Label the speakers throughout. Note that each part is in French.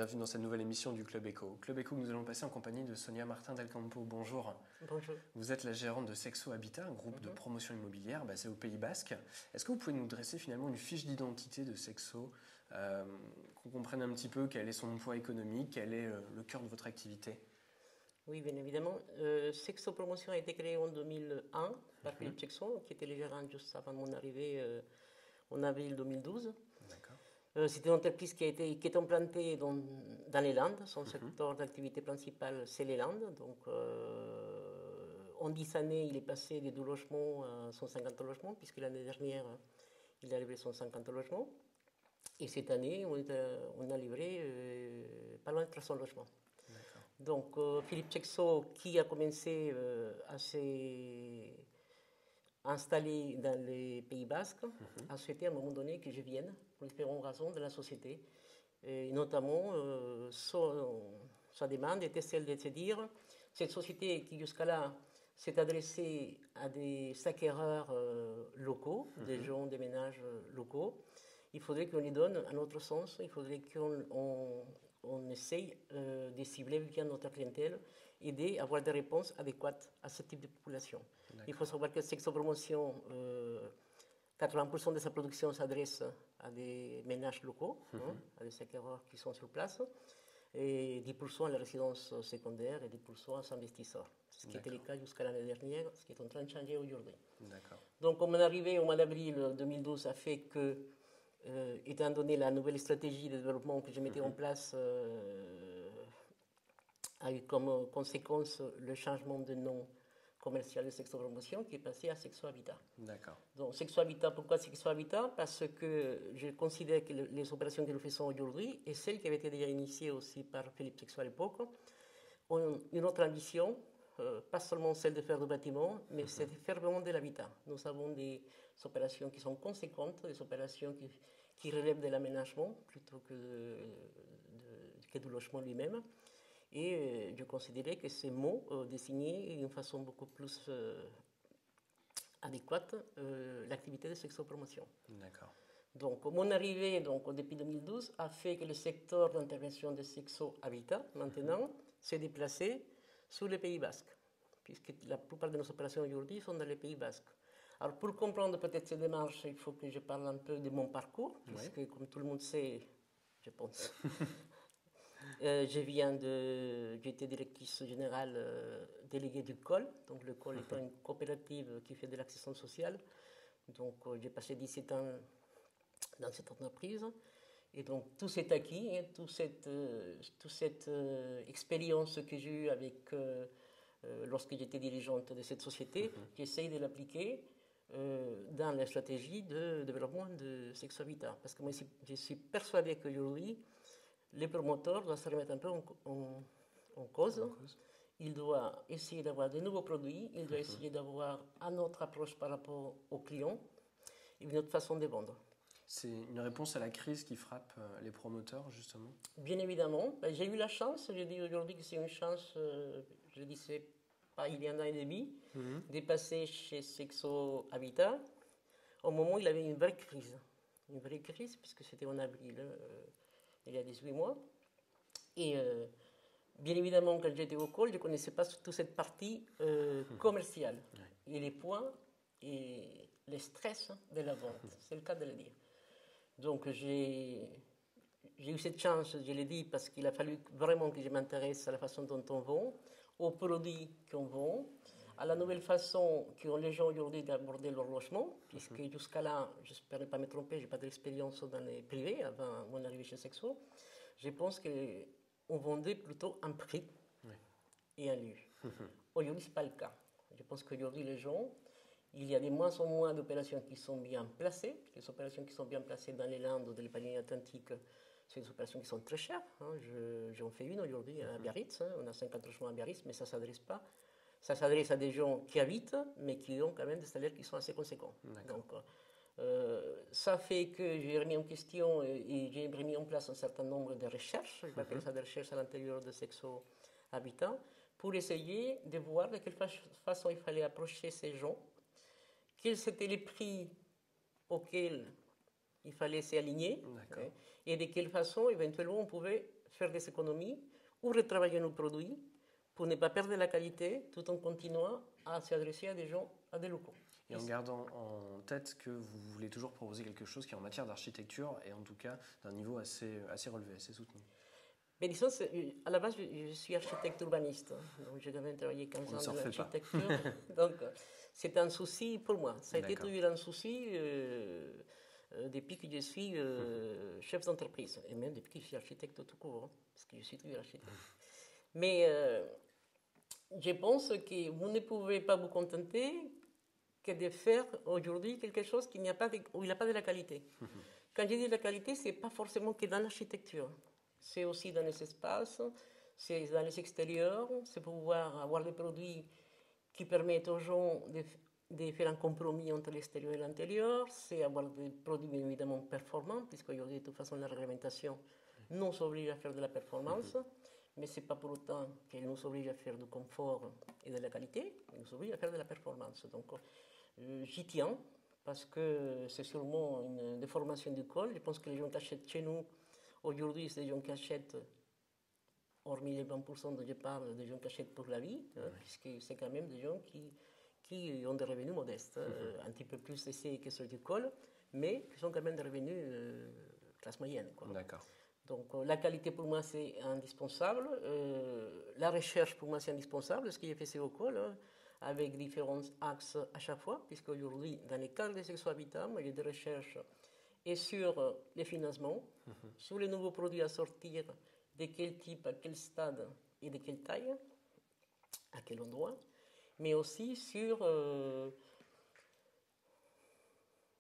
Speaker 1: bienvenue dans cette nouvelle émission du Club Eco. Club Eco que nous allons passer en compagnie de Sonia Martin Del Campo. Bonjour.
Speaker 2: Bonjour.
Speaker 1: Vous êtes la gérante de Sexo Habitat, un groupe de promotion immobilière basé au Pays Basque. Est-ce que vous pouvez nous dresser finalement une fiche d'identité de Sexo, qu'on comprenne un petit peu quel est son poids économique, quel est le cœur de votre activité?
Speaker 2: Oui, bien évidemment. Sexo Promotion a été créé en 2001 par Philippe Sexo, qui était le gérant juste avant mon arrivée en avril 2012.
Speaker 1: D'accord.
Speaker 2: C'est une entreprise qui est implantée dans les Landes. Son secteur d'activité principal, c'est les Landes. Donc, en 10 années, il est passé de 2 logements à 150 logements, puisque l'année dernière, il a livré 150 logements. Et cette année, on a livré pas loin de 300 logements. Donc, Philippe Sexo, qui a commencé à s'installer dans les Pays Basques, a souhaité à un moment donné que je vienne pour différentes raisons de la société. Et notamment, sa demande était celle de se dire, cette société qui jusqu'à là s'est adressée à des acquéreurs locaux, des gens, des ménages locaux, il faudrait qu'on lui donne un autre sens, il faudrait qu'on essaye de cibler bien notre clientèle et d'avoir des réponses adéquates à ce type de population. Il faut savoir que Sexo Promotion, 80% de sa production s'adresse à des ménages locaux, à des acquéreurs qui sont sur place, et 10% à la résidence secondaire et 10% aux investisseurs. Ce qui était le cas jusqu'à l'année dernière, ce qui est en train de changer aujourd'hui. Donc, comme on est arrivé au mois d'avril 2012, a fait que, étant donné la nouvelle stratégie de développement que je mettais en place, a eu comme conséquence le changement de nom commercial de Sexo Promotion qui est passé à Sexo Habitat.
Speaker 1: D'accord.
Speaker 2: Donc, Sexo Habitat, pourquoi Sexo Habitat? Parce que je considère que les opérations que nous faisons aujourd'hui et celles qui avaient été déjà initiées aussi par Philippe Sexo à l'époque ont une autre ambition, pas seulement celle de faire du bâtiment, mais c'est de faire vraiment de l'habitat. Nous avons des opérations qui sont conséquentes, des opérations qui relèvent de l'aménagement plutôt que du logement lui-même. Et je considérais que ces mots désignaient d'une façon beaucoup plus adéquate l'activité de Sexo Promotion.
Speaker 1: D'accord.
Speaker 2: Donc, mon arrivée depuis 2012 a fait que le secteur d'intervention de Sexo Habitat, maintenant, s'est déplacé sur les Pays Basques, puisque la plupart de nos opérations aujourd'hui sont dans les Pays Basques. Alors, pour comprendre peut-être ces démarches, il faut que je parle un peu de mon parcours, puisque, comme tout le monde sait, je pense, j'étais directrice générale déléguée du COL. Donc, le COL étant une coopérative qui fait de l'accession sociale. Donc, j'ai passé 17 ans dans cette entreprise. Et donc, tout cet acquis, toute cette expérience que j'ai eue lorsque j'étais dirigeante de cette société, j'essaye de l'appliquer dans la stratégie de développement de Sexo Habitat. Parce que moi, je suis persuadée qu'aujourd'hui, les promoteurs doivent se remettre un peu en cause. Ils doivent essayer d'avoir de nouveaux produits, ils doivent essayer d'avoir une autre approche par rapport aux clients et une autre façon de vendre.
Speaker 1: C'est une réponse à la crise qui frappe les promoteurs, justement?
Speaker 2: Bien évidemment. J'ai eu la chance, je dis aujourd'hui que c'est une chance, je dis c'est pas il y a un an et demi, de passer chez Sexo Habitat au moment où il avait une vraie crise. Une vraie crise, puisque c'était en avril, il y a 18 mois. Et bien évidemment, quand j'étais au col, je ne connaissais pas toute cette partie commerciale. Et les points et le stress de la vente. C'est le cas de le dire. Donc, j'ai eu cette chance, je l'ai dit, parce qu'il a fallu vraiment que je m'intéresse à la façon dont on vend, aux produits qu'on vend, à la nouvelle façon qu'ont les gens aujourd'hui d'aborder leur logement, puisque jusqu'à là, j'espère ne pas me tromper, je n'ai pas d'expérience dans les privés avant mon arrivée chez Sexo. Je pense qu'on vendait plutôt un prix et un lieu. Aujourd'hui, ce n'est pas le cas. Je pense qu'aujourd'hui, les gens, il y a de moins en moins d'opérations qui sont bien placées. Les opérations qui sont bien placées dans les Landes ou dans les Pyrénées Atlantiques, c'est des opérations qui sont très chères. J'en fais une aujourd'hui à Biarritz. On a 50 logements à Biarritz, mais ça ne s'adresse pas. Ça s'adresse à des gens qui habitent, mais qui ont quand même des salaires qui sont assez conséquents. Donc, ça fait que j'ai remis en question et j'ai mis en place un certain nombre de recherches. Je m'appelle ça des recherches à l'intérieur de Sexo Habitat, pour essayer de voir de quelle façon il fallait approcher ces gens, quels étaient les prix auxquels il fallait s'aligner, et de quelle façon éventuellement on pouvait faire des économies ou retravailler nos produits pour ne pas perdre la qualité tout en continuant à s'adresser à des gens, à des locaux.
Speaker 1: Et en gardant en tête que vous voulez toujours proposer quelque chose qui est en matière d'architecture et en tout cas d'un niveau assez relevé, assez soutenu.
Speaker 2: Mais disons, à la base, je suis architecte urbaniste, donc j'ai quand même travaillé 15 ans dans l'architecture. Donc, c'est un souci pour moi. Ça a été toujours un souci depuis que je suis chef d'entreprise, et même depuis que je suis architecte tout court, hein, parce que je suis toujours architecte. Mais je pense que vous ne pouvez pas vous contenter que de faire aujourd'hui quelque chose où il n'y a pas de la qualité. Quand je dis de la qualité, ce n'est pas forcément que dans l'architecture. C'est aussi dans les espaces, c'est dans les extérieurs, c'est pouvoir avoir des produits qui permettent aux gens de faire un compromis entre l'extérieur et l'intérieur, c'est avoir des produits bien évidemment performants, puisqu'aujourd'hui, de toute façon, la réglementation nous oblige à faire de la performance, mais ce n'est pas pour autant qu'elle nous oblige à faire du confort et de la qualité, elle nous oblige à faire de la performance. Donc, j'y tiens, parce que c'est sûrement une déformation du col. Je pense que les gens qui achètent chez nous, aujourd'hui, c'est des gens qui achètent, hormis les 20% dont je parle, des gens qui achètent pour la vie, hein, puisque c'est quand même des gens qui ont des revenus modestes, un petit peu plus aisés que ceux du col, mais qui sont quand même des revenus classe moyenne.
Speaker 1: D'accord.
Speaker 2: Donc la qualité pour moi c'est indispensable, la recherche pour moi c'est indispensable, ce que j'ai fait c'est au col, hein, avec différents axes à chaque fois, puisque aujourd'hui, dans les cadres des Sexo-Habitat, il y a des recherches et sur les financements, sur les nouveaux produits à sortir, de quel type, à quel stade et de quelle taille, à quel endroit, mais aussi sur,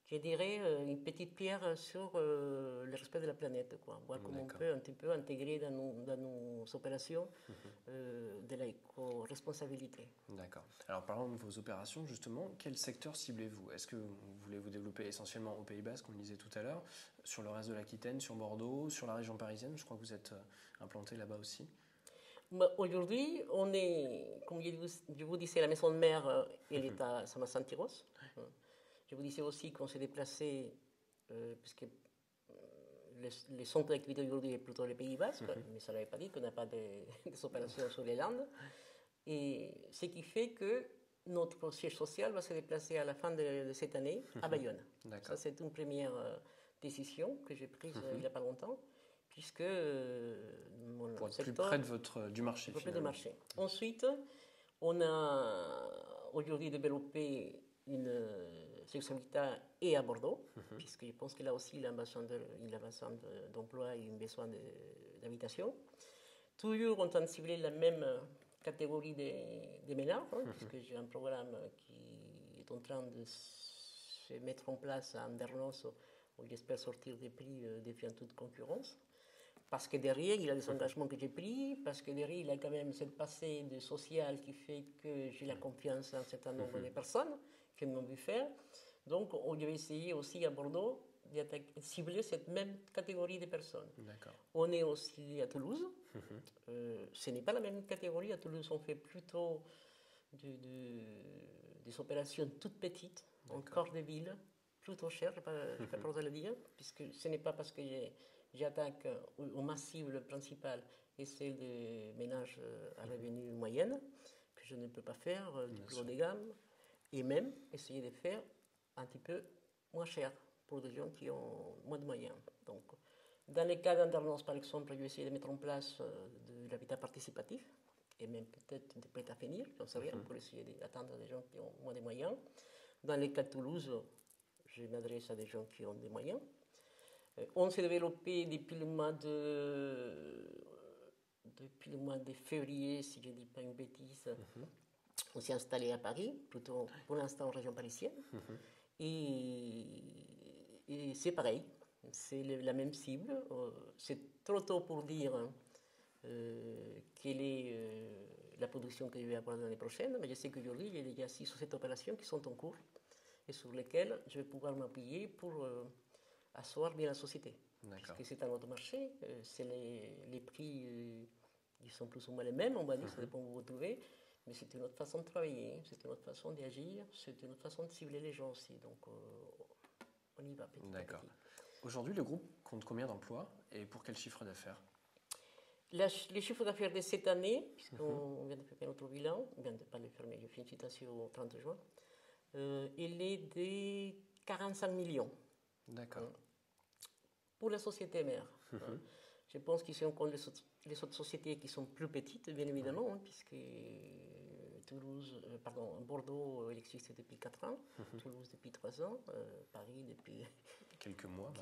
Speaker 2: je dirais, une petite pierre sur le respect de la planète, quoi. Voir comment on peut un petit peu intégrer dans nos opérations de l'éco-responsabilité.
Speaker 1: D'accord. Alors parlons de vos opérations, justement, quel secteur ciblez-vous? Est-ce que vous voulez vous développer essentiellement au Pays Basque, comme on le disait tout à l'heure, sur le reste de l'Aquitaine, sur Bordeaux, sur la région parisienne? Je crois que vous êtes implanté là-bas aussi.
Speaker 2: Aujourd'hui, on est, comme je vous disais, la maison de mère, elle est à Saint-Massantiros. Je vous disais aussi qu'on s'est déplacé, puisque le centre d'activité aujourd'hui est plutôt le Pays Basque, mais ça n'avait pas dit qu'on n'a pas des opérations sur les Landes. Et ce qui fait que notre siège social va se déplacer à la fin de cette année à Bayonne. Ça, c'est une première décision que j'ai prise il n'y a pas longtemps, puisque mon
Speaker 1: pour être
Speaker 2: secteur,
Speaker 1: plus près du marché.
Speaker 2: Plus près du marché. Ensuite, on a aujourd'hui développé une Sexo-Habitat et à Bordeaux, puisque je pense que là aussi il a un besoin d'emploi et un besoin d'habitation. Toujours en train de cibler la même catégorie des ménages, hein, puisque j'ai un programme qui est en train de se mettre en place à Andernos, où j'espère sortir des prix défiant toute concurrence. Parce que derrière, il a des engagements que j'ai pris, parce que derrière, il a quand même cette passé de social qui fait que j'ai la confiance dans un certain nombre de personnes qui m'ont vu faire. Donc, on va essayer aussi à Bordeaux de cibler cette même catégorie de personnes. On est aussi à Toulouse. Ce n'est pas la même catégorie. À Toulouse, on fait plutôt des opérations toutes petites, en corps de ville, plutôt chères, je n'ai pas peur de le dire, puisque ce n'est pas parce que j'attaque ma cible principale et celle des ménages à revenus moyenne que je ne peux pas faire du plus haut de gamme et même essayer de faire un petit peu moins cher pour des gens qui ont moins de moyens. Donc, dans les cas d'Andernos, par exemple, je vais essayer de mettre en place de l'habitat participatif et même peut-être des prêts à finir, j'en sais rien, pour essayer d'atteindre des gens qui ont moins de moyens. Dans les cas de Toulouse, je m'adresse à des gens qui ont des moyens. On s'est développé depuis le mois de février, si je ne dis pas une bêtise. On s'est installé à Paris, plutôt pour l'instant en région parisienne. Et c'est pareil, c'est la même cible. C'est trop tôt pour dire quelle est la production que je vais avoir l'année prochaine, mais je sais qu'aujourd'hui, il y a déjà 6 ou 7 opérations qui sont en cours et sur lesquelles je vais pouvoir m'appuyer pour asseoir bien la société. Puisque c'est un autre marché, c'est les prix ils sont plus ou moins les mêmes, on va dire, ça dépend où vous vous trouvez, mais c'est une autre façon de travailler, c'est une autre façon d'agir, c'est une autre façon de cibler les gens aussi. Donc on y va petit à petit.
Speaker 1: Aujourd'hui, le groupe compte combien d'emplois et pour quel chiffre d'affaires?
Speaker 2: Les chiffres d'affaires de cette année, puisqu'on vient de faire notre bilan, on vient de pas le fermer, le félicitations au 30 juin, il est de 45 millions.
Speaker 1: D'accord.
Speaker 2: Pour la société mère. Je pense qu'ici on compte les autres sociétés qui sont plus petites, bien évidemment, puisque Bordeaux, il existe depuis 4 ans, Toulouse depuis 3 ans, Paris depuis
Speaker 1: quelques mois.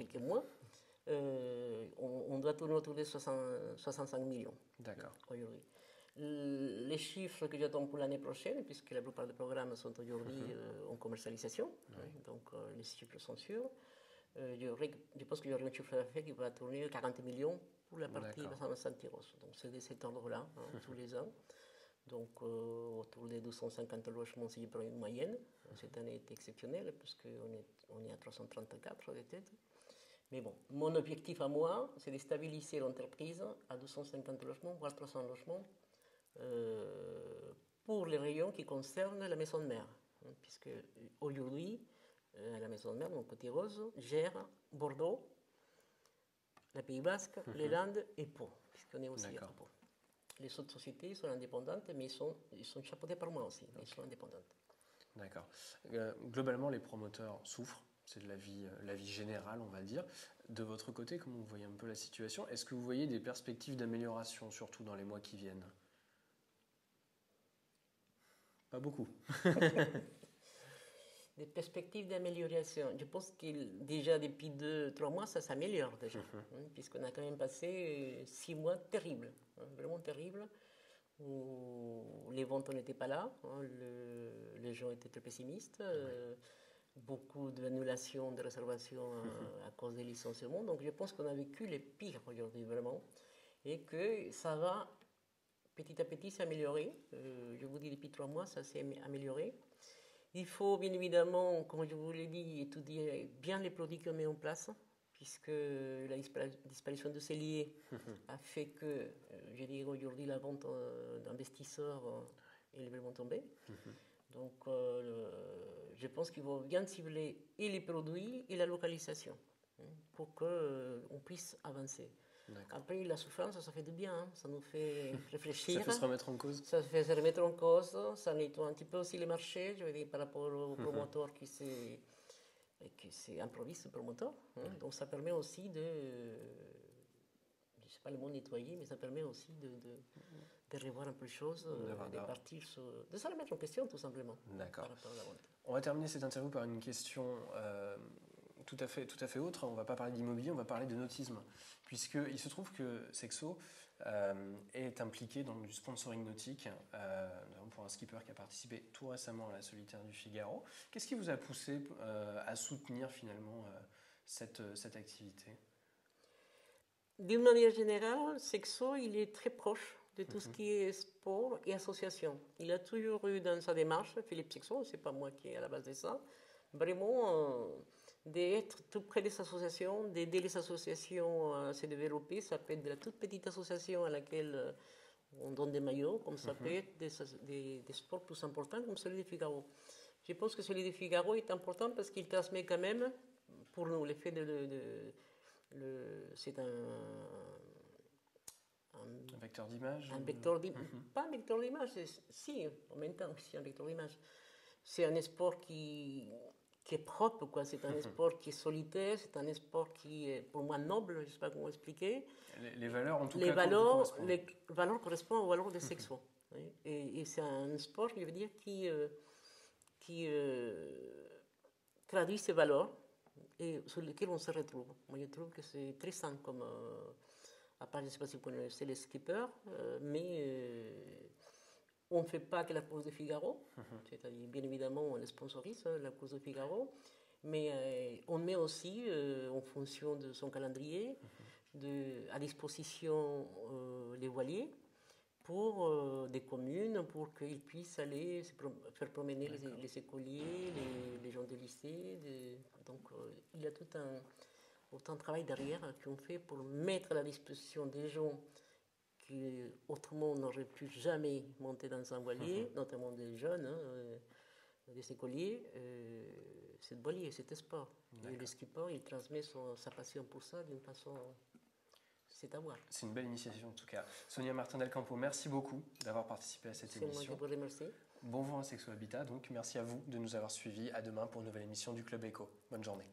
Speaker 2: On doit tourner autour de 65 millions.
Speaker 1: D'accord.
Speaker 2: Aujourd'hui. Les chiffres que j'attends pour l'année prochaine, puisque la plupart des programmes sont aujourd'hui en commercialisation, donc les chiffres sont sûrs. Je pense qu'il y aura un chiffre d'affaires qui va tourner 40 millions pour la partie Vincent-Santiros. Donc c'est de cet ordre-là, tous les ans. Donc autour des 250 logements, si je prends une moyenne. Cette année est exceptionnelle, puisqu'on est à 334 de tête. Mais bon, mon objectif à moi, c'est de stabiliser l'entreprise à 250 logements, voire 300 logements, pour les rayons qui concernent la maison de mère. Puisque aujourd'hui, la maison de mère, donc Côté Rose, gère Bordeaux, la Pays Basque, les Landes et Pau, puisqu'on est aussi à Pau. Les autres sociétés sont indépendantes, mais ils sont chapeautées par moi aussi, ils sont indépendantes.
Speaker 1: D'accord. Globalement, les promoteurs souffrent, c'est de la vie générale, on va dire. De votre côté, comment vous voyez un peu la situation? Est-ce que vous voyez des perspectives d'amélioration, surtout dans les mois qui viennent? Pas beaucoup.
Speaker 2: Des perspectives d'amélioration. Je pense que déjà depuis 2-3 mois, ça s'améliore déjà, puisqu'on a quand même passé 6 mois terribles, vraiment terribles, où les ventes n'étaient pas là, les gens étaient très pessimistes, beaucoup d'annulations, de réservations à cause des licenciements. Donc je pense qu'on a vécu les pires aujourd'hui, vraiment, et que ça va petit à petit s'améliorer. Je vous dis, depuis 3 mois, ça s'est amélioré. Il faut bien évidemment, comme je vous l'ai dit, étudier bien les produits qu'on met en place, puisque la disparition de cellier a fait que, je dirais aujourd'hui, la vente d'investisseurs est vraiment tombée. Donc, je pense qu'il faut bien cibler et les produits et la localisation pour qu'on puisse avancer. Après, la souffrance, ça fait du bien, ça nous fait réfléchir.
Speaker 1: Ça fait se remettre en cause.
Speaker 2: Ça fait se remettre en cause, ça nettoie un petit peu aussi les marchés, je veux dire, par rapport aux promoteurs qui s'improvisent, promoteurs. Donc ça permet aussi de, je ne sais pas le mot nettoyer, mais ça permet aussi de revoir un peu les choses, de partir de se remettre en question tout simplement.
Speaker 1: D'accord. On va terminer cette interview par une question tout à fait autre. On ne va pas parler d'immobilier, on va parler de nautisme. Puisqu'il se trouve que Sexo est impliqué dans du sponsoring nautique, pour un skipper qui a participé tout récemment à la Solitaire du Figaro. Qu'est-ce qui vous a poussé à soutenir finalement cette activité?
Speaker 2: D'une manière générale, Sexo, il est très proche de tout ce qui est sport et association. Il a toujours eu dans sa démarche, Philippe Sexo, c'est pas moi qui est à la base de ça, vraiment d'être tout près des associations, d'aider les associations à se développer. Ça peut être de la toute petite association à laquelle on donne des maillots, comme ça peut être des sports plus importants comme celui de Figaro. Je pense que celui de Figaro est important parce qu'il transmet quand même, pour nous, l'effet c'est un
Speaker 1: vecteur d'image.
Speaker 2: Pas un vecteur d'image, si, en même temps, c'est un vecteur d'image. C'est un sport qui est propre, quoi. C'est un sport qui est solitaire, c'est un sport qui est pour moi noble, je ne sais pas comment expliquer.
Speaker 1: Les valeurs, en tout cas,
Speaker 2: les valeurs correspondent aux valeurs de Sexo. Et c'est un sport, je veux dire, qui traduit ces valeurs et sur lesquelles on se retrouve. Moi, je trouve que c'est très sain comme... à part, je ne sais pas si vous connaissez les skippers, mais on ne fait pas que la course de Figaro, c'est-à-dire, bien évidemment, on sponsorise la course de Figaro, mais on met aussi, en fonction de son calendrier, à disposition les voiliers pour des communes, pour qu'ils puissent aller faire promener les écoliers, les gens de lycée. Donc, il y a autant de travail derrière qu'on fait pour mettre à la disposition des gens qui autrement n'auraient pu jamais monter dans un voilier, notamment des jeunes, des écoliers, cette voilier, cet sport. Et le skipper, il transmet sa passion pour ça d'une façon c'est à voir.
Speaker 1: C'est une belle initiative en tout cas. Sonia Martin Del Campo, merci beaucoup d'avoir participé à cette émission.
Speaker 2: C'est moi qui vous remercie.
Speaker 1: Bon vent à Sexo Habitat, donc merci à vous de nous avoir suivis. À demain pour une nouvelle émission du Club Éco. Bonne journée.